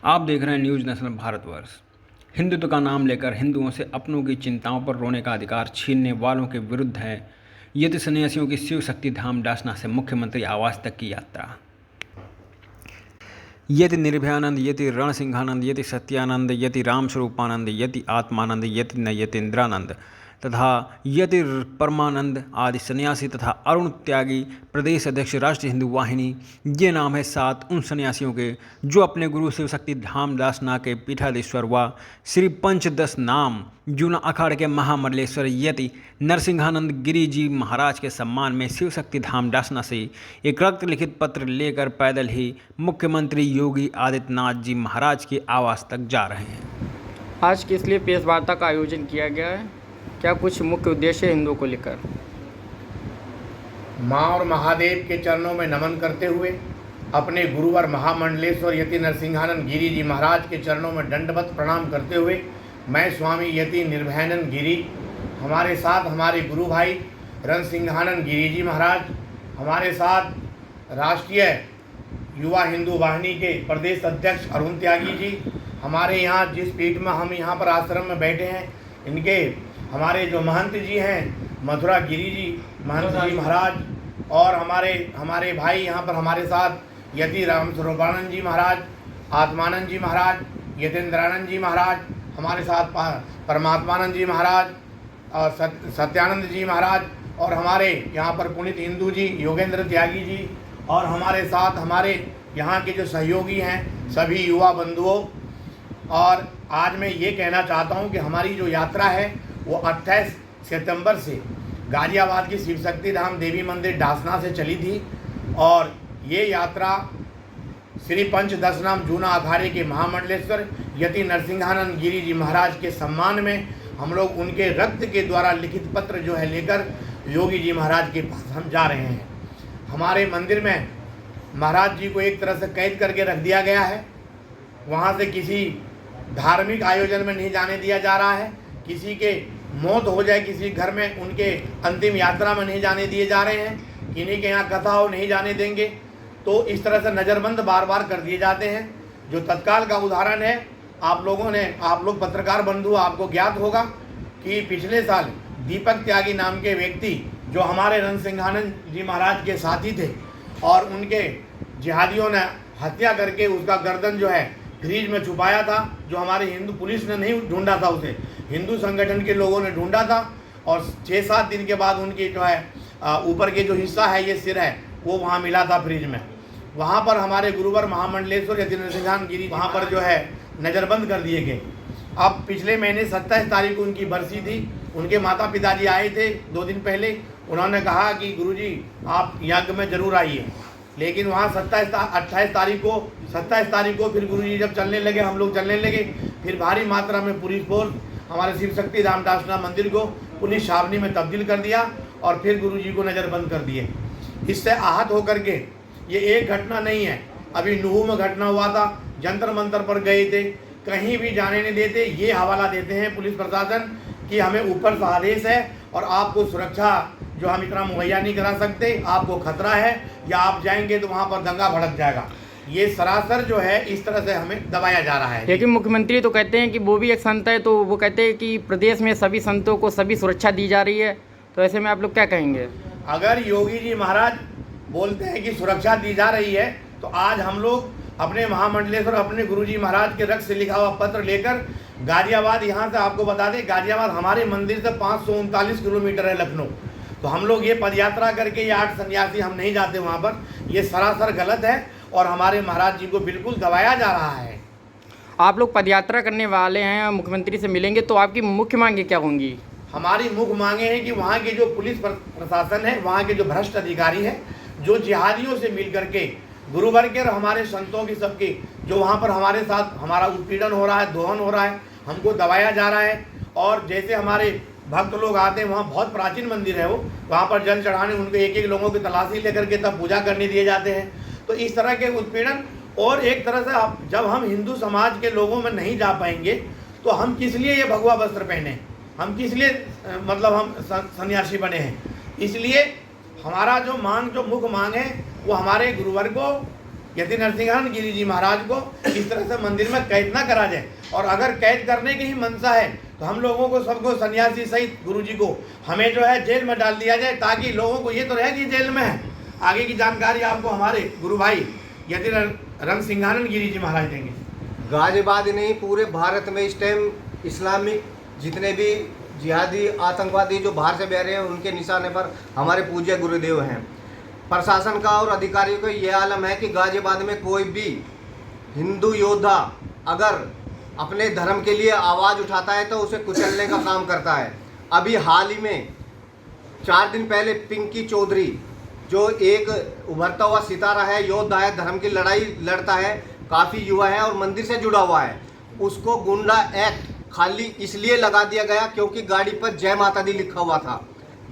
आप देख रहे हैं न्यूज़ नेशनल भारतवर्ष। हिंदुत्व का नाम लेकर हिंदुओं से अपनों की चिंताओं पर रोने का अधिकार छीनने वालों के विरुद्ध है यति सन्यासियों की शिव शक्ति धाम डासना से मुख्यमंत्री आवास तक की यात्रा। यति निर्भयानंद, यति रणसिंहानंद, यति सत्यानंद, यति रामस्वरूपानंद, यति आत्मानंद, यति नयतेंद्रानंद तथा यति परमानंद आदि सन्यासी तथा अरुण त्यागी प्रदेश अध्यक्ष राष्ट्रीय हिंदू वाहिनी, ये नाम है 7 उन सन्यासियों के जो अपने गुरु शिव शक्ति धाम दासना के पीठाधीश्वर व श्री पंचदश नाम जूना अखाड़े के महामंडलेश्वर यति नरसिंहानंद गिरी जी महाराज के सम्मान में शिव शक्ति धाम दासना से एक रक्त लिखित पत्र लेकर पैदल ही मुख्यमंत्री योगी आदित्यनाथ जी महाराज के आवास तक जा रहे हैं। आज किस लिए प्रेस वार्ता का आयोजन किया गया है? क्या कुछ मुख्य उद्देश्य हिंदुओं को लेकर? माँ और महादेव के चरणों में नमन करते हुए अपने गुरुवर महामंडलेश्वर यति नरसिंहानंद गिरी जी महाराज के चरणों में दंडवत प्रणाम करते हुए मैं स्वामी यति निर्भयानंद गिरी, हमारे साथ हमारे गुरु भाई रणसिंहानंद गिरी जी महाराज, हमारे साथ राष्ट्रीय युवा हिंदू वाहिनी के प्रदेश अध्यक्ष अरुण त्यागी जी, हमारे यहाँ जिस पीठ में हम यहाँ पर आश्रम में बैठे हैं इनके हमारे जो महंत जी हैं मथुरा गिरी जी महंत जी महाराज, और हमारे भाई यहाँ पर हमारे साथ यति रामस्वरूपानंद जी महाराज, आत्मानंद जी महाराज, यतेंद्रानंद जी महाराज, हमारे साथ परमात्मानंद जी महाराज और सत्यानंद जी महाराज, और हमारे यहाँ पर पुनीत हिंदू जी योगेंद्र त्यागी जी, और हमारे साथ हमारे यहाँ के जो सहयोगी हैं सभी युवा बंधुओं। और आज मैं ये कहना चाहता हूँ कि हमारी जो यात्रा है वो 28 सितंबर से गाजियाबाद की शिव शक्ति धाम देवी मंदिर डासना से चली थी, और ये यात्रा श्री पंचदश नाम जूना अखाड़े के महामंडलेश्वर यति नरसिंहानंद गिरी जी महाराज के सम्मान में हम लोग उनके रक्त के द्वारा लिखित पत्र जो है लेकर योगी जी महाराज के पास हम जा रहे हैं। हमारे मंदिर में महाराज जी को एक तरह से कैद करके रख दिया गया है, वहाँ से किसी धार्मिक आयोजन में नहीं जाने दिया जा रहा है, किसी के मौत हो जाए किसी घर में उनके अंतिम यात्रा में नहीं जाने दिए जा रहे हैं, किन्हीं के यहाँ कथा हो नहीं जाने देंगे। तो इस तरह से नज़रबंद बार बार कर दिए जाते हैं। जो तत्काल का उदाहरण है, आप लोग पत्रकार बंधु आपको ज्ञात होगा कि पिछले साल दीपक त्यागी नाम के व्यक्ति जो हमारे रणसिंहानंद जी महाराज के साथी थे और उनके जिहादियों ने हत्या करके उसका गर्दन जो है फ्रीज में छुपाया था, जो हमारे हिंदू पुलिस ने नहीं ढूंढा था, उसे हिंदू संगठन के लोगों ने ढूंढा था, और 6-7 दिन के बाद उनकी जो है ऊपर के जो हिस्सा है ये सिर है वो वहाँ मिला था फ्रीज में। वहाँ पर हमारे गुरुवर महामंडलेश्वर यति नरसिंहानंद गिरी वहाँ पर जो है नज़रबंद कर दिए गए। अब पिछले महीने 27 तारीख को उनकी बरसी थी, उनके माता पिताजी आए थे 2 दिन पहले, उन्होंने कहा कि गुरुजी आप यज्ञ में ज़रूर आइए, लेकिन वहाँ 27 तारीख को फिर गुरुजी जब चलने लगे, हम लोग चलने लगे, फिर भारी मात्रा में पुलिस फोर्स हमारे शिव शक्ति धाम दासना मंदिर को पुलिस छावनी में तब्दील कर दिया और फिर गुरुजी को नज़रबंद कर दिए। इससे आहत होकर के ये एक घटना नहीं है, अभी नूह में घटना हुआ था, जंतर मंतर पर गए थे, कहीं भी जाने नहीं देते। ये हवाला देते हैं पुलिस प्रशासन कि हमें ऊपर से आदेश है और आपको सुरक्षा जो हम इतना मुहैया नहीं करा सकते, आपको खतरा है या आप जाएंगे तो वहाँ पर दंगा भड़क जाएगा। ये सरासर जो है इस तरह से हमें दबाया जा रहा है। लेकिन मुख्यमंत्री तो कहते हैं कि वो भी एक संत है, तो वो कहते हैं कि प्रदेश में सभी संतों को सभी सुरक्षा दी जा रही है, तो ऐसे में आप लोग क्या कहेंगे? अगर योगी जी महाराज बोलते हैं कि सुरक्षा दी जा रही है तो आज हम लोग अपने महामंडलेश्वर अपने गुरु जी महाराज के रक्त से लिखा हुआ पत्र लेकर गाजियाबाद, यहाँ से आपको बता दें गाजियाबाद हमारे मंदिर से 539 किलोमीटर है लखनऊ, तो हम लोग ये पदयात्रा करके ये 8 सन्यासी हम नहीं जाते वहाँ पर, ये सरासर गलत है और हमारे महाराज जी को बिल्कुल दबाया जा रहा है। आप लोग पदयात्रा करने वाले हैं, मुख्यमंत्री से मिलेंगे, तो आपकी मुख्य मांगे क्या होंगी? हमारी मुख्य मांगे हैं कि वहाँ के जो पुलिस प्रशासन है, वहाँ के जो भ्रष्ट अधिकारी हैं, जो जिहादियों से मिल करके गुरुवर के और हमारे संतों की सबके जो वहाँ पर हमारे साथ हमारा उत्पीड़न हो रहा है, दोहन हो रहा है, हमको दबाया जा रहा है। और जैसे हमारे भक्त लोग आते हैं, वहाँ बहुत प्राचीन मंदिर है वो, वहाँ पर जल चढ़ाने उनको एक लोगों की तलाशी लेकर के तब पूजा करने दिए जाते हैं। तो इस तरह के उत्पीड़न, और एक तरह से जब हम हिंदू समाज के लोगों में नहीं जा पाएंगे तो हम किस लिए ये भगवा वस्त्र पहने, हम किस लिए मतलब हम सन्यासी बने हैं। इसलिए हमारा जो मुख्य मांग है वो हमारे गुरुवर को यति नरसिंहानंद गिरी जी महाराज को इस तरह से मंदिर में कैद ना करा जाए। और अगर कैद करने की ही मंशा है तो हम लोगों को सबको सन्यासी सहित गुरु जी को हमें जो है जेल में डाल दिया जाए, ताकि लोगों को ये तो रहे कि जेल में है। आगे की जानकारी आपको हमारे गुरु भाई यति रणसिंहानंद गिरी जी महाराज देंगे। गाजियाबाद नहीं, पूरे भारत में इस टाइम इस्लामिक जितने भी जिहादी आतंकवादी जो बाहर से बह रहे हैं उनके निशाने पर हमारे पूज्य गुरुदेव हैं। प्रशासन का और अधिकारियों का ये आलम है कि गाजियाबाद में कोई भी हिंदू योद्धा अगर अपने धर्म के लिए आवाज़ उठाता है तो उसे कुचलने का काम करता है। अभी हाल ही में 4 दिन पहले पिंकी चौधरी जो एक उभरता हुआ सितारा है, योद्धा है, धर्म की लड़ाई लड़ता है, काफ़ी युवा है और मंदिर से जुड़ा हुआ है, उसको गुंडा एक्ट खाली इसलिए लगा दिया गया क्योंकि गाड़ी पर जय माता दी लिखा हुआ था।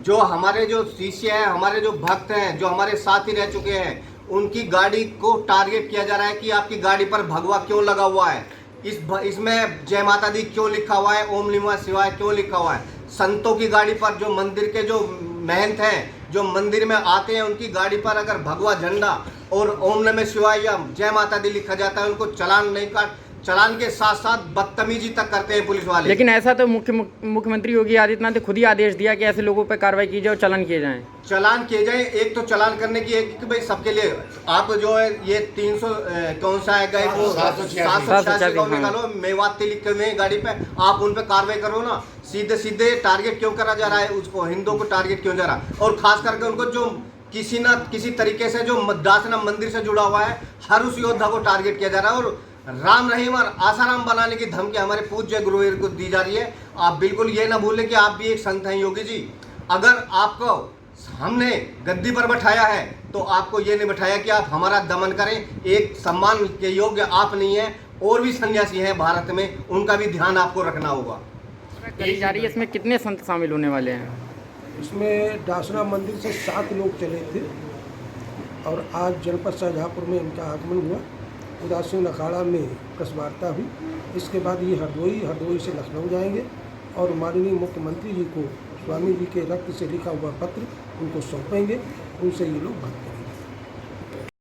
जो हमारे जो शिष्य हैं, हमारे जो भक्त हैं, जो हमारे साथी रह चुके हैं, उनकी गाड़ी को टारगेट किया जा रहा है कि आपकी गाड़ी पर भगवा क्यों लगा हुआ है, इसमें जय माता दी क्यों लिखा हुआ है, ओम नमः शिवाय क्यों लिखा हुआ है। संतों की गाड़ी पर, जो मंदिर के जो महंत हैं, जो मंदिर में आते हैं, उनकी गाड़ी पर अगर भगवा झंडा और ओम नमः शिवाय या जय माता दी लिखा जाता है, उनको चालान नहीं काट, चालान के साथ साथ बदतमीजी तक करते हैं पुलिस वाले। लेकिन ऐसा तो मुख्यमंत्री योगी आदित्यनाथ ने खुद ही आदेश दिया कि ऐसे लोगों पर कार्रवाई की जाए और चालान किए जाएं। चालान किए जाए। एक तो चालान करने की एक कि भाई सबके लिए आप जो है ये 300 कौन सा है गए वो 786 का निकालो, मेवाती लिखे हुए हैं गाड़ी पे, आप उन पे कार्रवाई करो ना। सीधे सीधे टारगेट क्यों करा जा रहा है उसको, हिंदुओं को टारगेट क्यों जा रहा है। और खास करके उनको जो किसी न किसी तरीके से जो दासना मंदिर से जुड़ा हुआ है, हर उस योद्धा को टारगेट किया जा रहा है और राम रहीम और आसाराम बनाने की धमकी हमारे पूज्य गुरुदेव को दी जा रही है। आप बिल्कुल ये ना भूलें कि आप भी एक संत हैं योगी जी। अगर आपको हमने गद्दी पर बैठाया है तो आपको ये नहीं बैठाया कि आप हमारा दमन करें। एक सम्मान के योग्य आप नहीं हैं, और भी सन्यासी हैं भारत में, उनका भी ध्यान आपको रखना होगा। करी जा रही है, इसमें कितने संत शामिल होने वाले हैं? इसमें दासना मंदिर से 7 लोग चले थे और आज जनपद शाहजहाँपुर में इनका आगमन हुआ। उदासीन अखाड़ा में प्रेस वार्ता हुई। इसके बाद ये हरदोई से लखनऊ जाएंगे और माननीय मुख्यमंत्री जी को स्वामी जी के रक्त से लिखा हुआ पत्र उनको सौंपेंगे। उनसे ये लोग भाग